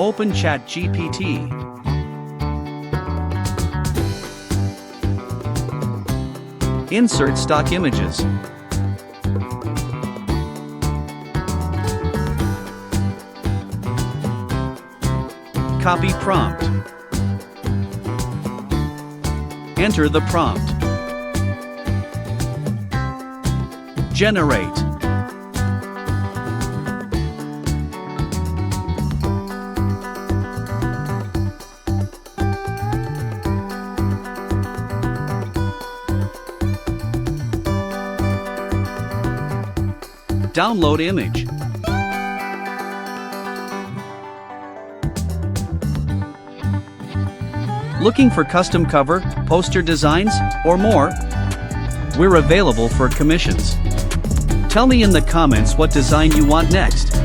Open ChatGPT. Insert stock images. Copy prompt. Enter the prompt. Generate. Download image. Looking for custom cover, poster designs, or more? We're available for commissions. Tell me in the comments what design you want next.